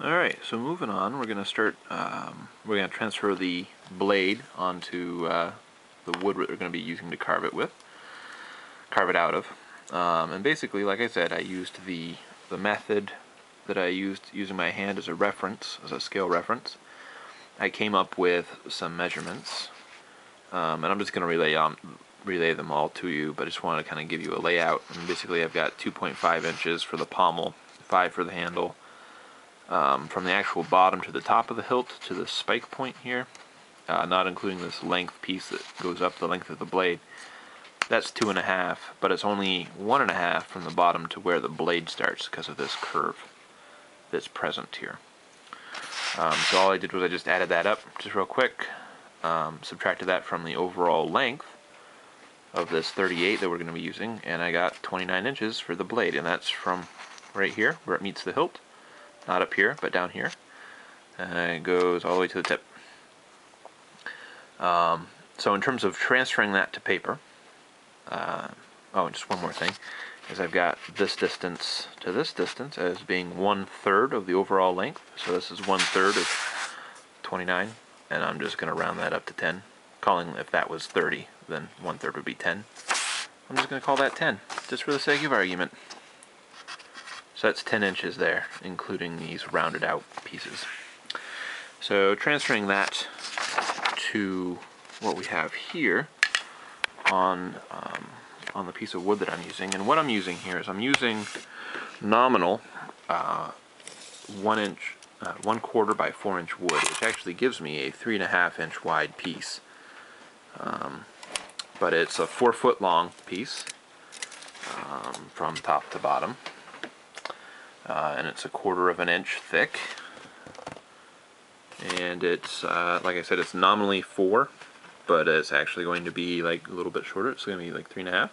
Alright, so moving on, we're going to start, we're going to transfer the blade onto the wood that we're going to be using to carve it out of. And basically, like I said, I used the method that I used using my hand as a reference, as a scale reference. I came up with some measurements, and I'm just going to relay them all to you, but I just want to kind of give you a layout. And basically I've got 2.5 inches for the pommel, 5 for the handle. From the actual bottom to the top of the hilt to the spike point here, not including this length piece that goes up the length of the blade, that's 2.5, but it's only 1.5 from the bottom to where the blade starts because of this curve that's present here. So all I did was I just added that up just real quick, subtracted that from the overall length of this 38 that we're going to be using, and I got 29 inches for the blade, and that's from right here where it meets the hilt. Not up here, but down here. And it goes all the way to the tip. So in terms of transferring that to paper, oh, and just one more thing, is I've got this distance to this distance as being 1/3 of the overall length. So this is 1/3 of 29, and I'm just going to round that up to 10. Calling, if that was 30, then 1/3 would be 10. I'm just going to call that 10, just for the sake of argument. So that's 10 inches there, including these rounded out pieces. So transferring that to what we have here on the piece of wood that I'm using, and what I'm using here is I'm using nominal 1/4 by 4 inch wood, which actually gives me a 3.5 inch wide piece. But it's a 4 foot long piece from top to bottom. And it's 1/4 of an inch thick, and it's like I said, it's nominally 4, but it's actually going to be like a little bit shorter. It's going to be like 3.5.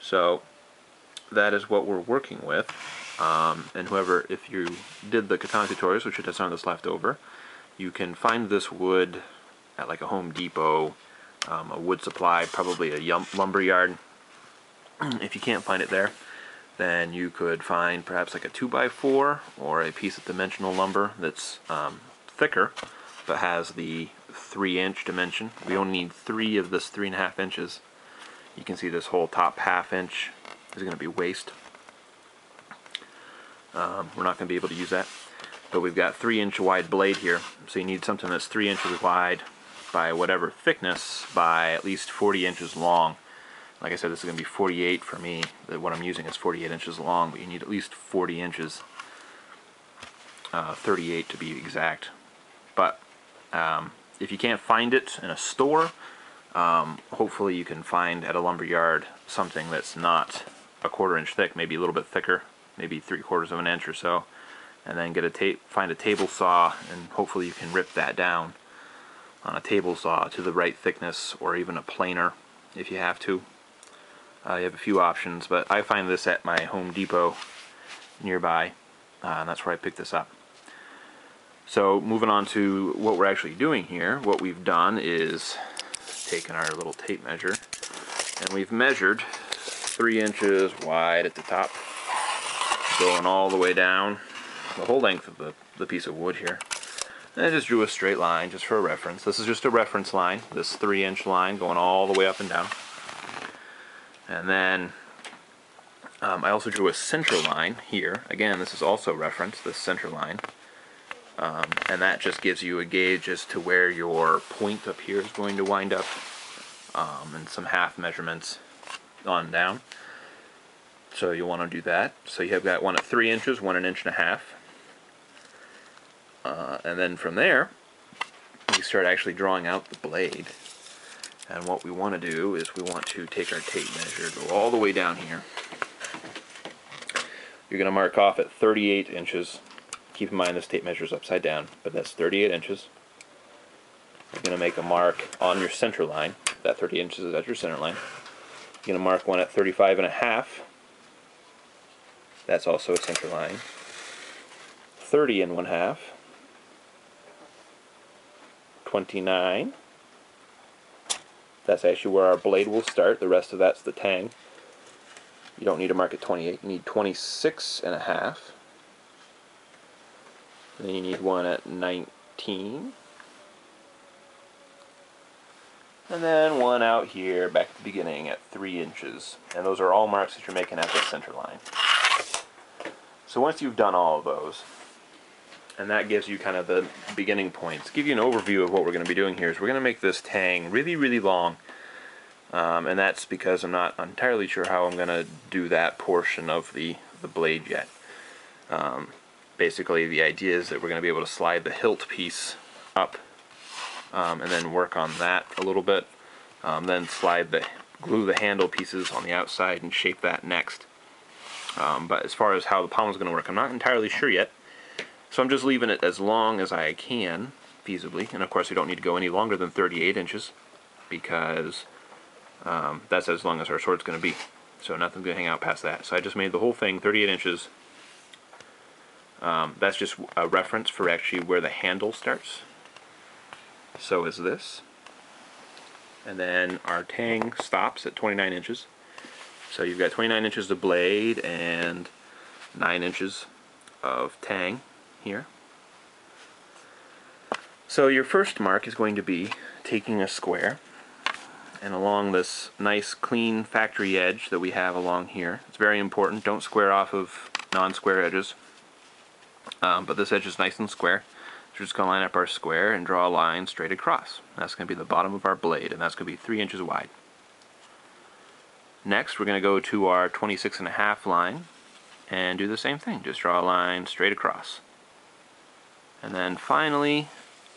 So that is what we're working with. And if you did the katana tutorials, which it has some of this left over, you can find this wood at like a Home Depot, a wood supply, probably a lumber yard. If you can't find it there, then you could find perhaps like a 2x4 or a piece of dimensional lumber that's thicker but has the 3-inch dimension. We only need 3 of this 3.5 inches. You can see this whole top 1/2 inch is going to be waste. We're not going to be able to use that, but we've got 3-inch wide blade here, so you need something that's 3 inches wide by whatever thickness by at least 40 inches long. Like I said, this is going to be 48 for me. What I'm using is 48 inches long, but you need at least 40 inches, 38 to be exact. But if you can't find it in a store, hopefully you can find at a lumber yard something that's not 1/4 inch thick, maybe a little bit thicker, maybe 3/4 of an inch or so, and then find a table saw, and hopefully you can rip that down on a table saw to the right thickness, or even a planer if you have to. You have a few options, but I find this at my Home Depot nearby, and that's where I picked this up. So moving on to what we're actually doing here, what we've done is taken our little tape measure, and we've measured 3 inches wide at the top, going all the way down the whole length of the piece of wood here. And I just drew a straight line just for a reference. This is just a reference line, this 3-inch line going all the way up and down. And then I also drew a center line here. Again, this is also reference, this center line. And that just gives you a gauge as to where your point up here is going to wind up, and some half measurements on down. So you'll want to do that. So you have got one at 3 inches, one 1.5 inches. And then from there, you start actually drawing out the blade. And what we want to do is we want to take our tape measure, go all the way down here. You're going to mark off at 38 inches. Keep in mind this tape measure is upside down, but that's 38 inches. You're going to make a mark on your center line. That 30 inches is at your center line. You're going to mark one at 35.5. That's also a center line. 30.5. 29. That's actually where our blade will start. The rest of that's the tang. You don't need to mark at 28. You need 26.5. And then you need one at 19. And then one out here back at the beginning at 3 inches. And those are all marks that you're making at the center line. So once you've done all of those, and that gives you kind of the beginning points, give you an overview of what we're going to be doing here is we're going to make this tang really, really long. And that's because I'm not entirely sure how I'm going to do that portion of the blade yet. Basically, the idea is that we're going to be able to slide the hilt piece up and then work on that a little bit. Then glue the handle pieces on the outside and shape that next. But as far as how the pommel is going to work, I'm not entirely sure yet. So I'm just leaving it as long as I can, feasibly. And of course, we don't need to go any longer than 38 inches because that's as long as our sword's going to be. So nothing's going to hang out past that. So I just made the whole thing 38 inches. That's just a reference for actually where the handle starts. So is this. And then our tang stops at 29 inches. So you've got 29 inches of blade and 9 inches of tang here. So your first mark is going to be taking a square, and along this nice clean factory edge that we have along here, it's very important, don't square off of non-square edges, but this edge is nice and square. So we're just going to line up our square and draw a line straight across. That's going to be the bottom of our blade, and that's going to be 3 inches wide. Next, we're going to go to our 26.5 line and do the same thing. Just draw a line straight across. And then finally,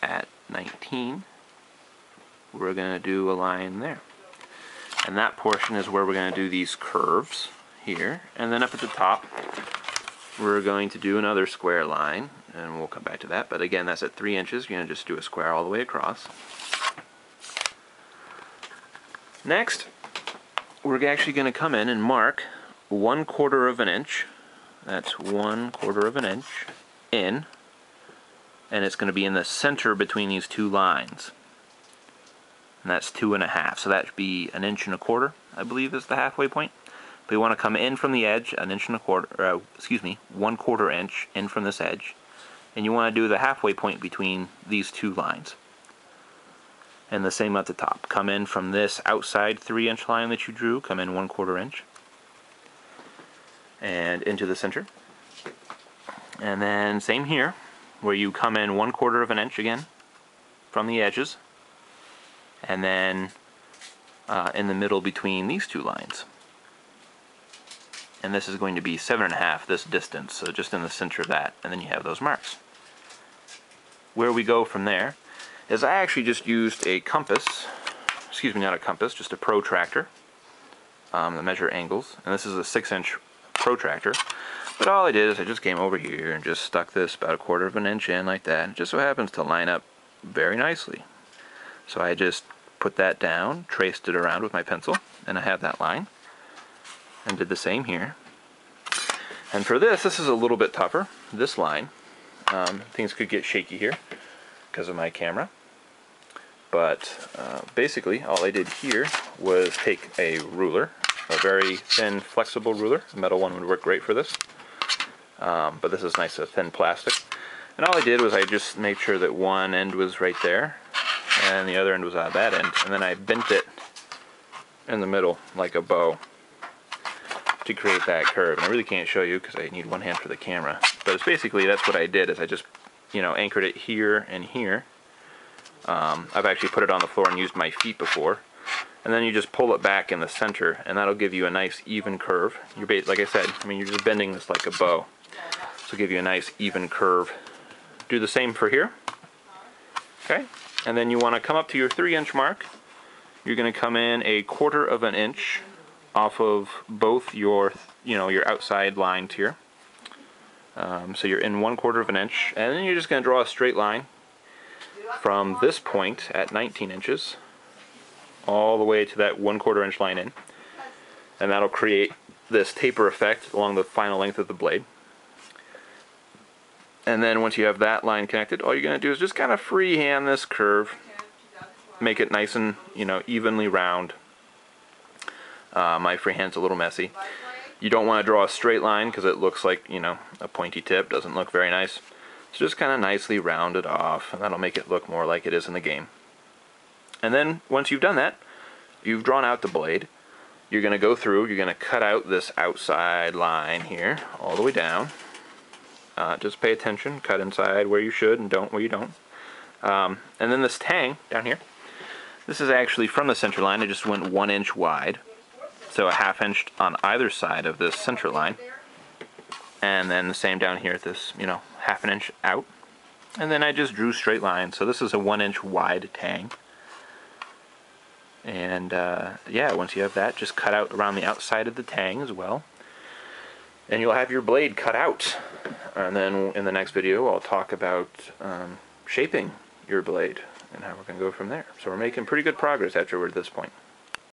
at 19, we're going to do a line there. And that portion is where we're going to do these curves here. And then up at the top, we're going to do another square line. And we'll come back to that. But again, that's at 3 inches. You're going to just do a square all the way across. Next, we're actually going to come in and mark 1/4 of an inch. That's 1/4 of an inch in, and it's going to be in the center between these two lines. And that's 2.5. So that should be 1 1/4 inches, I believe, is the halfway point. But you want to come in from the edge 1 1/4 inches, 1/4 inch in from this edge, and you want to do the halfway point between these two lines. And the same at the top. Come in from this outside 3-inch line that you drew, come in 1/4 inch. And into the center. And then same here, where you come in 1/4 inch again from the edges. And then in the middle between these two lines. And this is going to be 7.5, this distance, so just in the center of that. And then you have those marks. Where we go from there is I actually just used a compass, excuse me, not a compass, just a protractor to measure angles. And this is a 6-inch protractor. But all I did is I just came over here and just stuck this about 1/4 inch in like that. And it just so happens to line up very nicely. So I just put that down, traced it around with my pencil, and I have that line. And did the same here. And for this is a little bit tougher, this line. Things could get shaky here because of my camera. But basically all I did here was take a ruler, a very thin flexible ruler. A metal one would work great for this. But this is nice thin plastic. And all I did was I just made sure that one end was right there and the other end was at that end. And then I bent it in the middle like a bow to create that curve. And I really can't show you because I need one hand for the camera. But it's basically, that's what I did, is I just, anchored it here and here. I've actually put it on the floor and used my feet before. And then you just pull it back in the center, and that'll give you a nice even curve. Like I said, you're just bending this like a bow. So give you a nice even curve. Do the same for here. Okay? And then you want to come up to your 3-inch mark. You're going to come in 1/4 inch off of both your, your outside lines here. So you're in 1/4 inch, and then you're just going to draw a straight line from this point at 19 inches all the way to that 1/4 inch line in, and that'll create this taper effect along the final length of the blade. And then once you have that line connected, all you're going to do is just kind of freehand this curve, make it nice and evenly round. My freehand's a little messy. You don't want to draw a straight line because it looks like a pointy tip, doesn't look very nice. So just kind of nicely round it off, and that'll make it look more like it is in the game. And then once you've done that, you've drawn out the blade. You're going to go through, you're going to cut out this outside line here, all the way down. Just pay attention, cut inside where you should and don't where you don't. And then this tang down here, this is actually from the center line. I just went 1 inch wide, so a 1/2 inch on either side of this center line. And then the same down here at this, 1/2 inch out. And then I just drew straight lines. So this is a 1 inch wide tang. And yeah, once you have that, just cut out around the outside of the tang as well. And you'll have your blade cut out. And then in the next video, I'll talk about shaping your blade and how we're going to go from there. So we're making pretty good progress after we're at this point.